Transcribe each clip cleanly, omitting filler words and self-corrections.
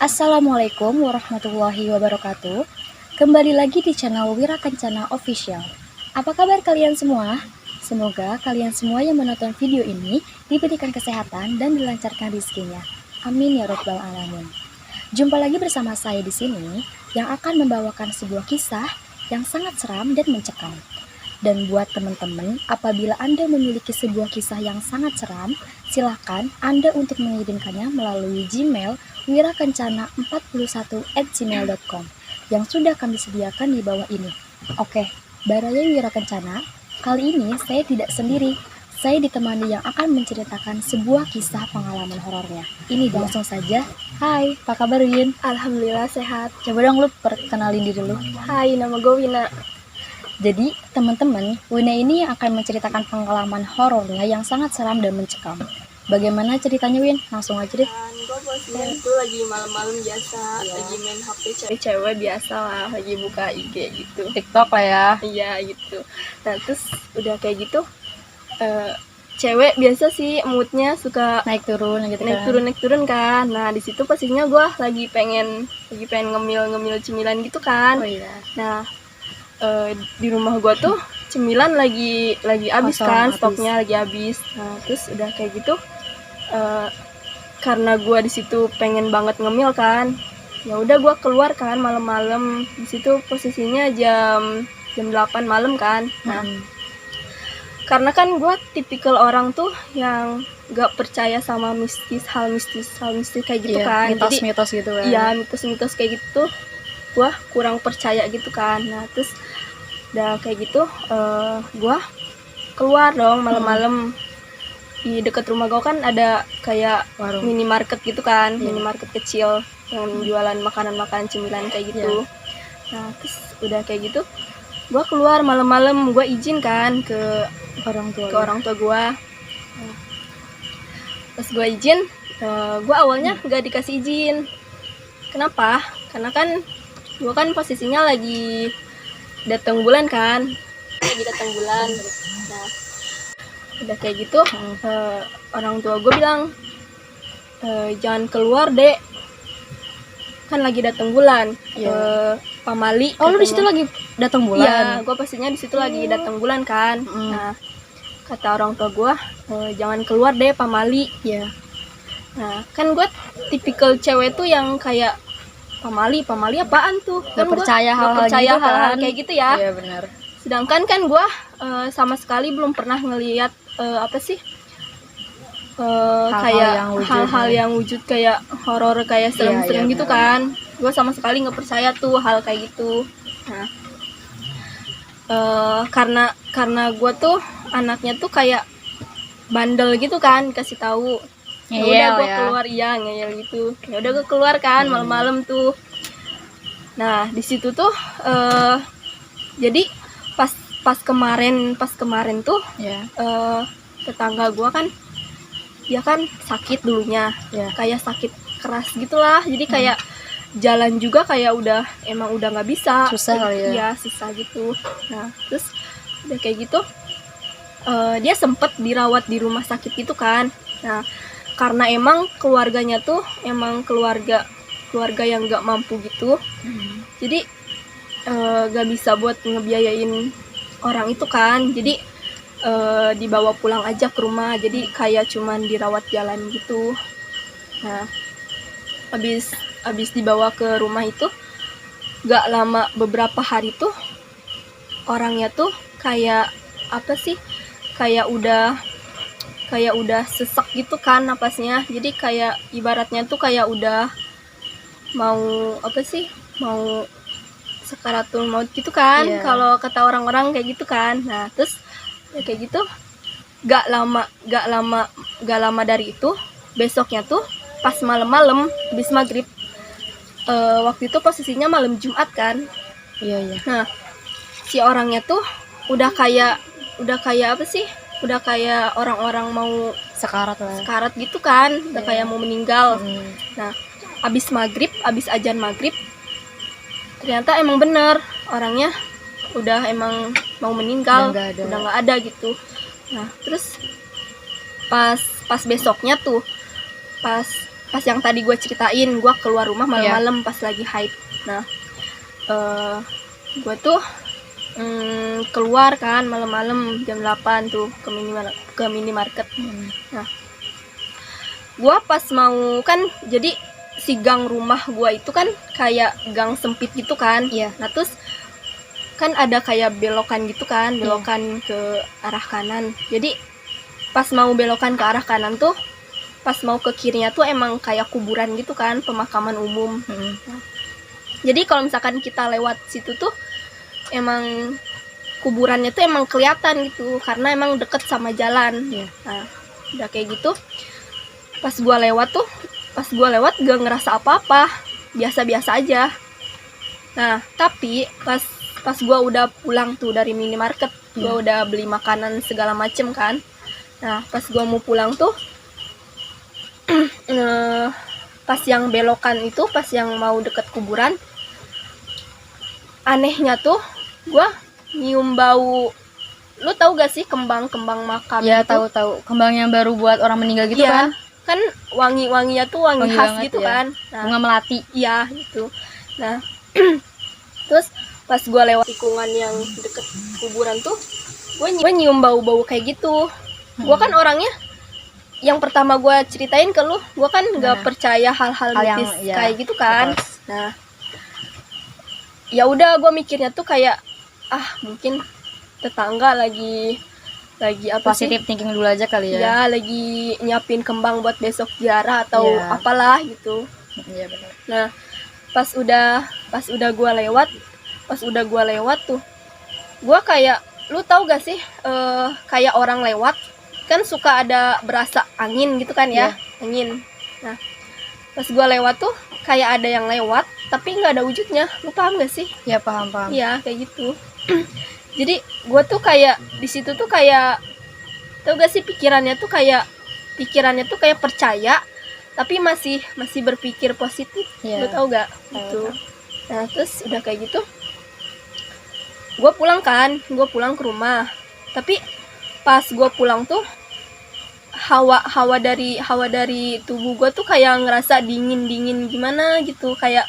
Assalamualaikum warahmatullahi wabarakatuh. Kembali lagi di channel Wira Kencana Official. Apa kabar kalian semua? Semoga kalian semua yang menonton video ini diberikan kesehatan dan dilancarkan rezekinya. Amin ya rabbal alamin. Jumpa lagi bersama saya di sini yang akan membawakan sebuah kisah yang sangat seram dan mencekam. Dan buat teman-teman, apabila Anda memiliki sebuah kisah yang sangat seram, silakan Anda untuk mengirimkannya melalui Gmail wirakencana41@gmail.com yang sudah kami sediakan di bawah ini. Oke, Baraya Wira Kencana, kali ini saya tidak sendiri. Saya ditemani yang akan menceritakan sebuah kisah pengalaman horornya. Ini langsung saja. Hai, apa kabar Win? Alhamdulillah sehat. Coba dong lu perkenalin diri lu. Hai, nama gue Wina. Jadi, teman-teman, Wina ini akan menceritakan pengalaman horornya yang sangat seram dan mencekam. Bagaimana ceritanya, Win? Langsung aja deh. Gue posisinya itu lagi malam-malam biasa, lagi main HP cewek-cewek biasa lah, lagi buka IG gitu. TikTok lah ya. Iya gitu. Nah terus udah kayak gitu, cewek biasa sih moodnya suka Naik turun gitu naik turun kan. Nah di situ posisinya gue lagi pengen ngemil cemilan gitu kan. Oh iya. Nah di rumah gue tuh cemilan lagi habis kan, stoknya lagi habis. Nah terus udah kayak gitu, karena gue di situ pengen banget ngemil kan, ya udah gue keluar kan malam-malam. Di situ posisinya jam 8 malam kan. Nah karena kan gue tipikal orang tuh yang gak percaya sama hal mistis kayak gitu kan. Mitos-mitos gitu kan. Iya, mitos-mitos kayak gitu gue kurang percaya gitu kan. Nah terus udah kayak gitu, gue keluar dong malam-malam. Di dekat rumah gue kan ada kayak Warung. minimarket gitu kan, minimarket kecil yang jualan makanan cemilan kayak gitu. Nah terus udah kayak gitu gue keluar malam-malam, gue izin kan ke orang tua gue. Nah, pas gue izin, gue awalnya nggak dikasih izin. Kenapa? Karena kan gue kan posisinya lagi datang bulan kan, Nah udah kayak gitu, orang tua gue bilang, jangan keluar dek, kan lagi datang bulan. Pamali. Oh lu di situ lagi datang bulan? Iya, gue pastinya di situ lagi datang bulan kan. Nah kata orang tua gue, jangan keluar deh Pamali. Iya. Nah kan gue tipikal cewek tuh yang kayak Pamali apaan tuh? Gak percaya hal-hal gitu kan? Kayak gitu ya. Iya benar. Sedangkan kan gue sama sekali belum pernah ngelihat hal-hal yang wujud kayak horor, kayak serem-serem gitu kan. Gue sama sekali nggak percaya tuh hal kayak gitu. Nah karena gue tuh anaknya tuh kayak bandel gitu kan, kasih tahu. Ya udah gue keluar, ngeyel gitu. Ya udah gue keluar kan malam-malam tuh. Nah di situ tuh jadi pas kemarin tuh tetangga gue kan, dia kan sakit dulunya, kayak sakit keras gitulah. Jadi kayak jalan juga kayak udah nggak bisa, susah kali ya. Susah gitu. Nah terus udah kayak gitu, dia sempet dirawat di rumah sakit gitu kan. Nah karena emang keluarganya tuh keluarga yang nggak mampu gitu, jadi nggak bisa buat ngebiayain orang itu kan. Jadi dibawa pulang aja ke rumah, jadi kayak cuman dirawat jalan gitu. Nah habis dibawa ke rumah itu gak lama, beberapa hari tuh orangnya tuh kayak kayak udah sesek gitu kan napasnya. Jadi kayak ibaratnya tuh kayak udah mau mau sakaratul maut gitu kan, kalau kata orang-orang kayak gitu kan. Nah terus ya kayak gitu, gak lama dari itu, besoknya tuh pas malam-malam habis maghrib, waktu itu posisinya malam Jumat kan. Nah si orangnya tuh udah kayak udah kayak orang-orang mau sekarat gitu kan, udah kayak mau meninggal. Nah abis ajan maghrib, ternyata emang bener orangnya udah emang mau meninggal, udah nggak ada gitu. Nah terus pas besoknya tuh, pas pas yang tadi gue ceritain, gue keluar rumah malam-malam pas lagi haid. Nah, gue tuh keluar kan malam-malam jam 8 tuh ke minimarket. Nah, gue pas mau kan, jadi si gang rumah gue itu kan kayak gang sempit gitu kan. Nah terus kan ada kayak belokan gitu kan, belokan ke arah kanan. Jadi pas mau belokan ke arah kanan tuh, pas mau ke kirinya tuh emang kayak kuburan gitu kan, pemakaman umum. Nah, jadi kalau misalkan kita lewat situ tuh emang kuburannya tuh emang kelihatan gitu, karena emang deket sama jalan. Nah, udah kayak gitu, pas gue lewat gak ngerasa apa-apa, biasa-biasa aja. Nah, tapi pas gue udah pulang tuh dari minimarket, gue udah beli makanan segala macem kan. Nah, pas gue mau pulang tuh, pas yang belokan itu, pas yang mau deket kuburan, anehnya tuh gue nyium bau. Lu tahu gak sih kembang makam? Ya, gitu? tahu kembang yang baru buat orang meninggal gitu kan? Kan wanginya tuh wangi khas gitu kan. Nah, bunga melati. Iya gitu. Nah, terus pas gue lewat tikungan yang deket kuburan tuh, gue nyium bau-bau kayak gitu. Gue kan orangnya, yang pertama gue ceritain ke lu, gue kan nggak percaya hal-hal mistis kayak gitu kan. Nah, ya udah gue mikirnya tuh kayak mungkin tetangga lagi apa positif thinking dulu aja kali ya. Ya, lagi nyiapin kembang buat besok ziarah atau apalah gitu. Iya benar. Nah, pas udah gue lewat tuh, gue kayak, lu tahu gak sih kayak orang lewat kan suka ada berasa angin gitu kan ya, angin. Nah, pas gue lewat tuh kayak ada yang lewat tapi nggak ada wujudnya. Lu paham gak sih? Ya, paham. Iya, kayak gitu. Jadi gue tuh kayak di situ tuh kayak, tau gak sih, pikirannya tuh kayak percaya tapi masih berpikir positif. Lu tau gak? Gitu. Nah, terus udah kayak gitu, gue pulang ke rumah. Tapi pas gue pulang tuh hawa dari tubuh gue tuh kayak ngerasa dingin gimana gitu, kayak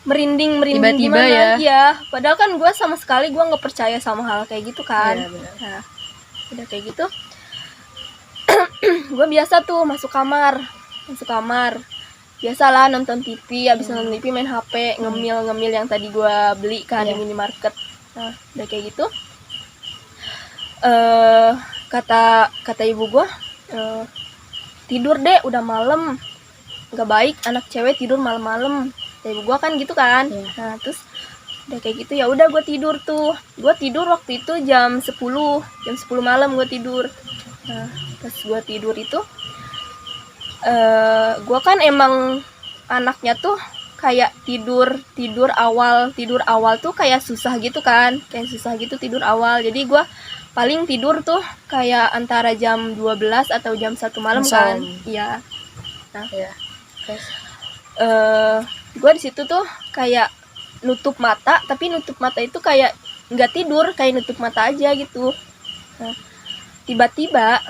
merinding tiba-tiba gimana ya. Padahal kan gue sama sekali gue nggak percaya sama hal kayak gitu kan. Nah, udah kayak gitu gue biasa tuh masuk kamar, biasalah nonton TV. Abis nonton TV main HP, ngemil yang tadi gue beli kan di minimarket. Nah, udah kayak gitu kata ibu gue, tidur deh, udah malam, nggak baik anak cewek tidur malam-malam. Ibu gue kan gitu kan. Nah, terus udah kayak gitu, ya udah gue tidur waktu itu jam 10 malam gue tidur. Nah, pas gue tidur itu gue kan emang anaknya tuh kayak tidur awal tuh kayak susah gitu kan, tidur awal. Jadi gue paling tidur tuh kayak antara jam 12 atau jam 1 malam kan. Iya. Nah, gue di situ tuh kayak nutup mata, tapi nutup mata itu kayak nggak tidur, kayak nutup mata aja gitu. Nah, tiba-tiba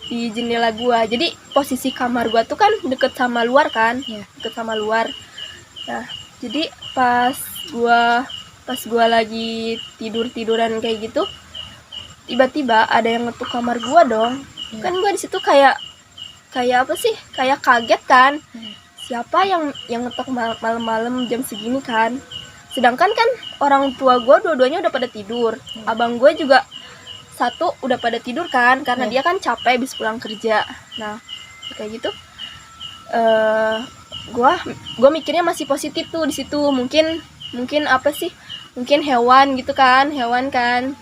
di jendela gue, jadi posisi kamar gue tuh kan deket sama luar kan, Nah, jadi pas gue lagi tiduran kayak gitu, tiba-tiba ada yang ngetuk kamar gue dong. Kan gue di situ kayak apa sih, kayak kaget kan. Siapa yang ngetok malam-malam jam segini kan? Sedangkan kan orang tua gue dua-duanya udah pada tidur. Abang gue juga satu udah pada tidur kan, karena dia kan capek habis pulang kerja. Nah, kayak gitu. Gue mikirnya masih positif tuh di situ. Mungkin apa sih? Mungkin hewan kan,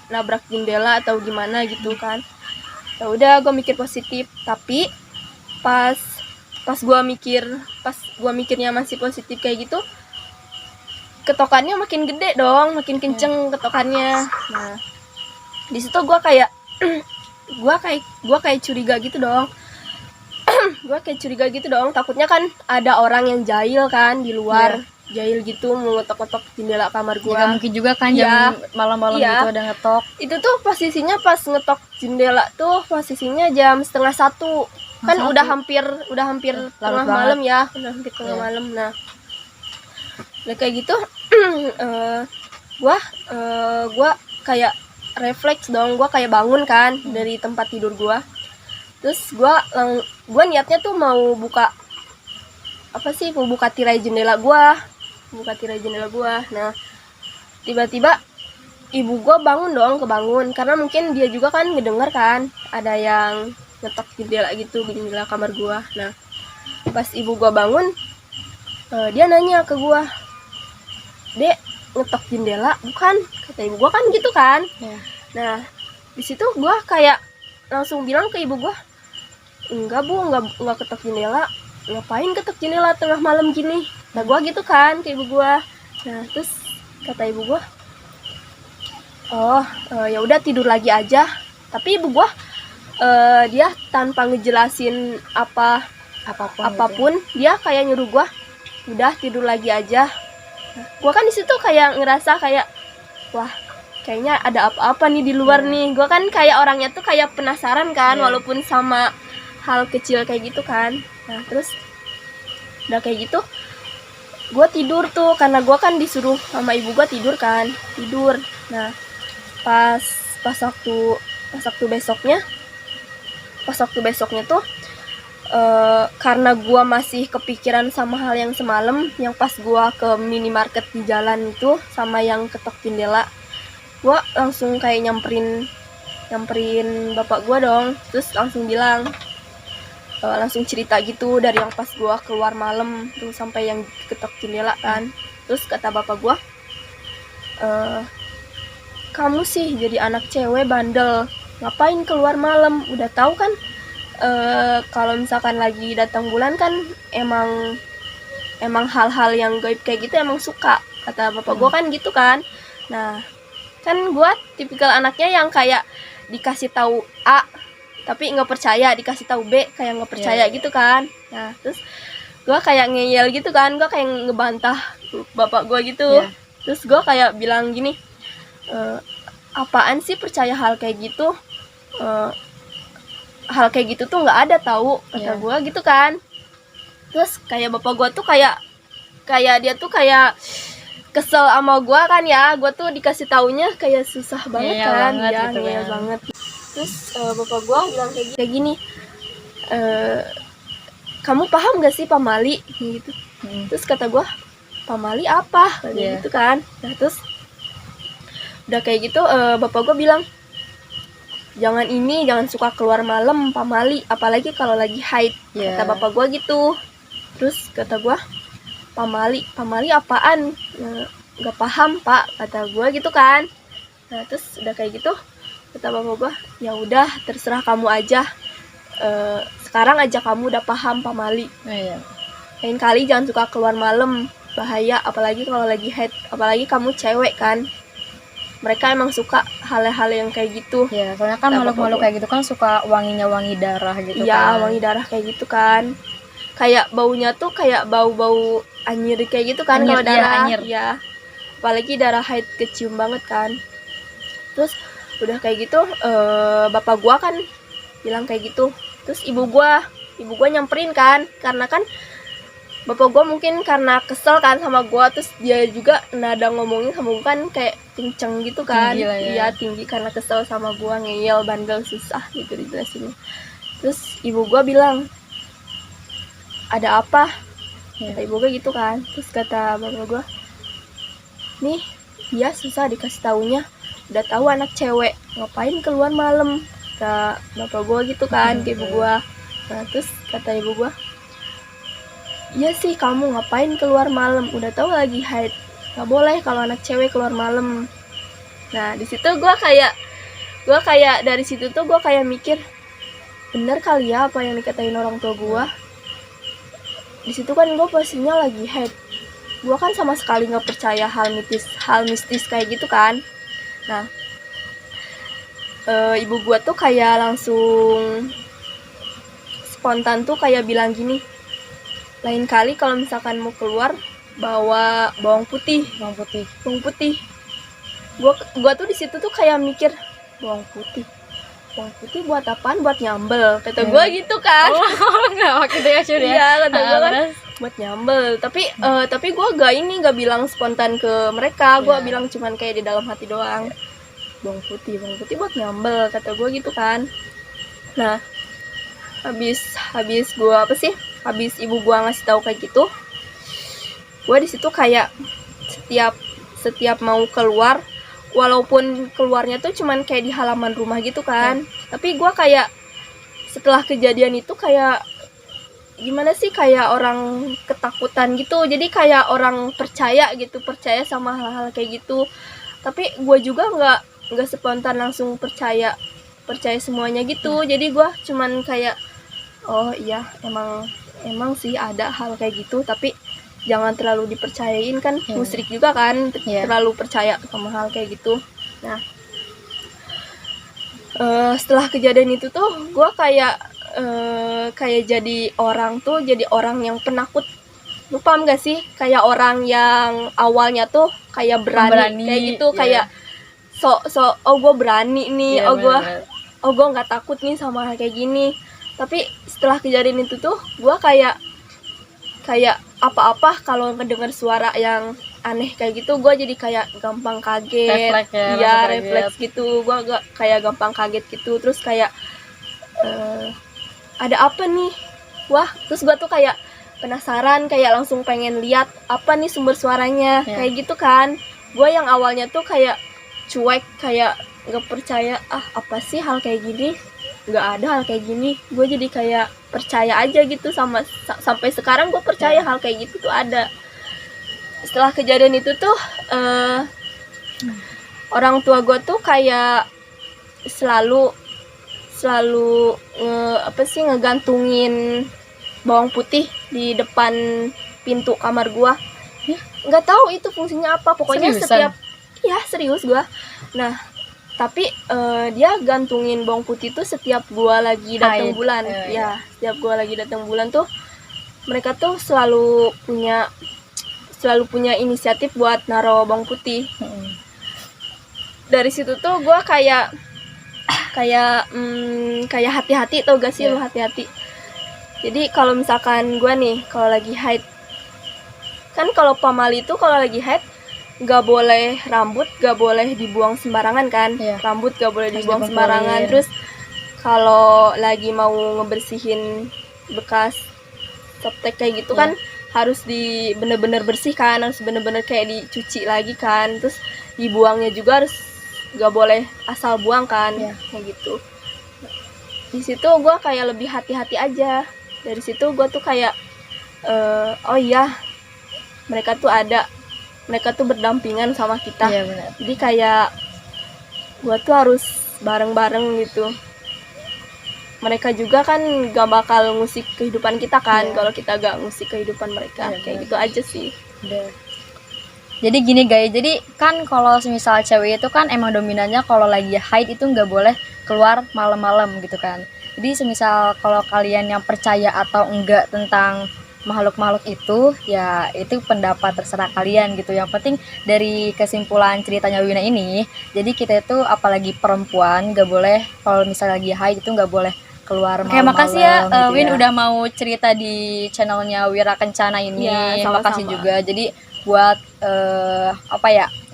nabrak jendela atau gimana gitu kan. Ya udah, gue mikir positif. Tapi pas gue mikirnya masih positif kayak gitu, ketokannya makin gede dong, makin kenceng ketokannya. Nah, di situ gue kayak curiga gitu dong. Takutnya kan ada orang yang jahil kan di luar. Jahil gitu mau ngetok-ngetok jendela kamar gue. Ya, mungkin juga kan jam malam-malam gitu ada ngetok. Itu tuh posisinya pas ngetok jendela tuh posisinya jam 12:30. Kan Masa udah aku- hampir larut tengah banget. malam ya, udah hampir tengah Iya. malam. Nah, udah kayak gitu gua kayak refleks dong, gua kayak bangun kan dari tempat tidur gua. Terus gua niatnya tuh mau buka apa sih, mau buka tirai jendela gua. Nah, tiba-tiba ibu gua bangun dong, kebangun karena mungkin dia juga kan ngedenger kan ada yang ngetok jendela gitu, jendela kamar gua. Nah, pas ibu gua bangun, dia nanya ke gua, "Dek, ngetok jendela bukan?" Kata ibu gua kan gitu kan. Iya. Nah, di situ gua kayak langsung bilang ke ibu gua, "Enggak Bu, enggak ketok jendela. Ngapain ketok jendela tengah malam gini?" Nah, gua gitu kan ke ibu gua. Nah, terus kata ibu gua, "Oh, ya udah tidur lagi aja." Tapi ibu gua dia tanpa ngejelasin apapun, dia kayak nyuruh gua, "Udah tidur lagi aja." Nah, gua kan di situ kayak ngerasa kayak, wah, kayaknya ada apa-apa nih di luar nih. Gua kan kayak orangnya tuh kayak penasaran kan, walaupun sama hal kecil kayak gitu kan. Nah, terus udah kayak gitu, gua tidur tuh karena gua kan disuruh sama ibu gua tidur kan, tidur. Nah, pas waktu besoknya tuh karena gua masih kepikiran sama hal yang semalam, yang pas gua ke minimarket di jalan itu sama yang ketok jendela, gua langsung kayak nyamperin bapak gua dong. Terus langsung bilang, langsung cerita gitu dari yang pas gua keluar malam tuh sampai yang ketok jendela kan. Terus kata bapak gua, "Kamu sih jadi anak cewek bandel, ngapain keluar malam? Udah tahu kan kalau misalkan lagi datang bulan kan emang hal-hal yang gaib kayak gitu emang suka." Kata bapak gua kan gitu kan. Nah, kan gua tipikal anaknya yang kayak dikasih tahu A tapi nggak percaya, dikasih tahu B kayak nggak percaya gitu kan. Nah, terus gua kayak ngeyel gitu kan, gua kayak ngebantah bapak gua gitu. Terus gua kayak bilang gini, "Apaan sih percaya hal kayak gitu? Hal kayak gitu tuh nggak ada tahu," kata gua gitu kan. Terus kayak bapak gua tuh kayak dia tuh kayak kesel sama gua kan ya. Gua tuh dikasih taunya kayak susah banget kan, ya ngeyel banget. Terus bapak gua bilang kayak gini, "Kamu paham gak sih pamali?" gitu. Terus kata gua, "Pamali apa?" kayak gitu kan. Nah, terus udah kayak gitu bapak gua bilang, jangan suka keluar malam pamali, apalagi kalau lagi haid." Kata bapak gua gitu. Terus kata gua, pamali apaan? Nggak paham Pak, kata gua gitu kan. Nah, terus udah kayak gitu kata bapak gua, "Ya udah terserah kamu aja, sekarang aja kamu udah paham pamali. Lain kali jangan suka keluar malam, bahaya, apalagi kalau lagi haid, apalagi kamu cewek kan. Mereka emang suka hal-hal yang kayak gitu." Iya, soalnya kan makhluk-makhluk kayak gitu kan suka wangi darah gitu kan. Iya, wangi darah kayak gitu kan. Kayak baunya tuh kayak bau-bau anyir kayak gitu kan kalau darah. Iya. Apalagi darah haid kecium banget kan. Terus udah kayak gitu bapak gua kan bilang kayak gitu. Terus ibu gua nyamperin kan, karena kan bapak gua mungkin karena kesel kan sama gua, terus dia juga nada ngomongin sama gua kan kayak kenceng gitu kan. Iya, tinggi karena kesel sama gua, ngeyel, bandel, susah gitu dijelasin. Terus ibu gua bilang, "Ada apa?" Kata ibu gua gitu kan. Terus kata bapak gua, "Nih, dia susah dikasih taunya, udah tahu anak cewek, ngapain keluar malam?" Kata bapak gua gitu kan ke ibu gua. Nah, terus kata ibu gua, "Iya sih, kamu ngapain keluar malam? Udah tahu lagi haid, nggak boleh kalau anak cewek keluar malam." Nah, di situ gua kayak dari situ tuh gua kayak mikir, bener kali ya apa yang dikatain orang tua gua. Di situ kan gua posisinya lagi haid, gua kan sama sekali nggak percaya hal mistis kayak gitu kan. Nah, ibu gua tuh kayak langsung spontan tuh kayak bilang gini, "Lain kali kalau misalkan mau keluar bawa bawang putih." Gua tuh di situ tuh kayak mikir, bawang putih bawang putih buat apaan? Buat nyambel, kata gue gitu kan. Nggak waktu itu ya Syur ya. Iya, kata gue kan Terus? buat nyambel. Tapi gue gak bilang spontan ke mereka. Gue Iya. bilang cuman kayak di dalam hati doang. Bawang putih buat nyambel, kata gue gitu kan. Nah, habis gue habis ibu gue ngasih tahu kayak gitu, gue di situ kayak setiap mau keluar, walaupun keluarnya tuh cuman kayak di halaman rumah gitu kan, tapi gue kayak setelah kejadian itu kayak gimana sih, kayak orang ketakutan gitu. Jadi kayak orang percaya sama hal-hal kayak gitu. Tapi gue juga nggak spontan langsung percaya semuanya gitu. Jadi gue cuman kayak, oh iya, emang sih ada hal kayak gitu, tapi jangan terlalu dipercayain kan. Musyrik juga kan, terlalu percaya sama hal kayak gitu. Nah, setelah kejadian itu tuh gue kayak jadi orang yang penakut. Lu paham gak sih? Kayak orang yang awalnya tuh kayak berani kayak gitu, kayak oh gue berani nih, oh gue nggak takut nih sama hal kayak gini. Tapi setelah kejadian itu tuh gue kayak apa-apa kalau ngedengar suara yang aneh kayak gitu, gue jadi kayak gampang kaget. Refleks gitu. Gue kayak gampang kaget gitu. Terus kayak ada apa nih? Wah, terus gue tuh kayak penasaran, kayak langsung pengen lihat apa nih sumber suaranya. Kayak gitu kan. Gue yang awalnya tuh kayak cuek, kayak nggak percaya, apa sih hal kayak gini, nggak ada hal kayak gini. Gue jadi kayak percaya aja gitu, sampai sekarang gue percaya hal kayak gitu tuh ada. Setelah kejadian itu tuh orang tua gue tuh kayak selalu ngegantungin bawang putih di depan pintu kamar gue. Nggak tahu itu fungsinya apa, pokoknya serius gue. Nah, tapi dia gantungin bawang putih tuh setiap gue lagi datang bulan. Setiap gue lagi datang bulan tuh mereka tuh selalu punya inisiatif buat naro bawang putih. Dari situ tuh gue kayak hati-hati, tau gak sih lu hati-hati. Jadi kalau misalkan gue nih kalau lagi haid, kan kalau pamali itu kalau lagi haid gak boleh dibuang sembarangan kan. Rambut gak boleh dibuang sembarangan. Terus kalau lagi mau ngebersihin bekas softtek kayak gitu kan harus bener-bener bersih kan, harus bener-bener kayak dicuci lagi kan. Terus dibuangnya juga harus gak boleh asal buang kan, kayak gitu. Di situ gue kayak lebih hati-hati aja. Dari situ gue tuh kayak oh iya, mereka tuh berdampingan sama kita. Jadi kayak gue tuh harus bareng-bareng gitu. Mereka juga kan gak bakal ngusik kehidupan kita kan, kalau kita gak ngusik kehidupan mereka. Kayak gitu aja sih. Jadi gini guys, jadi kan kalau misal cewek itu kan emang dominannya kalau lagi haid itu nggak boleh keluar malam-malam gitu kan. Jadi semisal kalau kalian yang percaya atau enggak tentang makhluk-makhluk itu, ya itu pendapat terserah kalian gitu. Yang penting dari kesimpulan ceritanya Wina ini, jadi kita itu apalagi perempuan nggak boleh kalau misal lagi haid itu nggak boleh keluar malam-malam. Makasih ya gitu Win udah mau cerita di channelnya Wira Kencana ini. Makasih juga. Jadi buat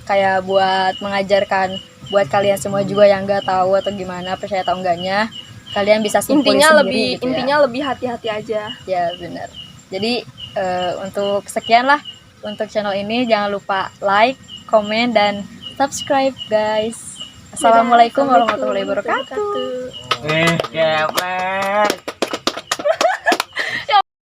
kayak buat mengajarkan buat kalian semua juga yang nggak tahu atau gimana percaya atau enggaknya, kalian bisa simpulin sendiri. Intinya lebih hati-hati aja. Ya benar. Jadi untuk sekian lah untuk channel ini, jangan lupa like, komen, dan subscribe guys. Assalamualaikum warahmatullahi wabarakatuh. Kepler.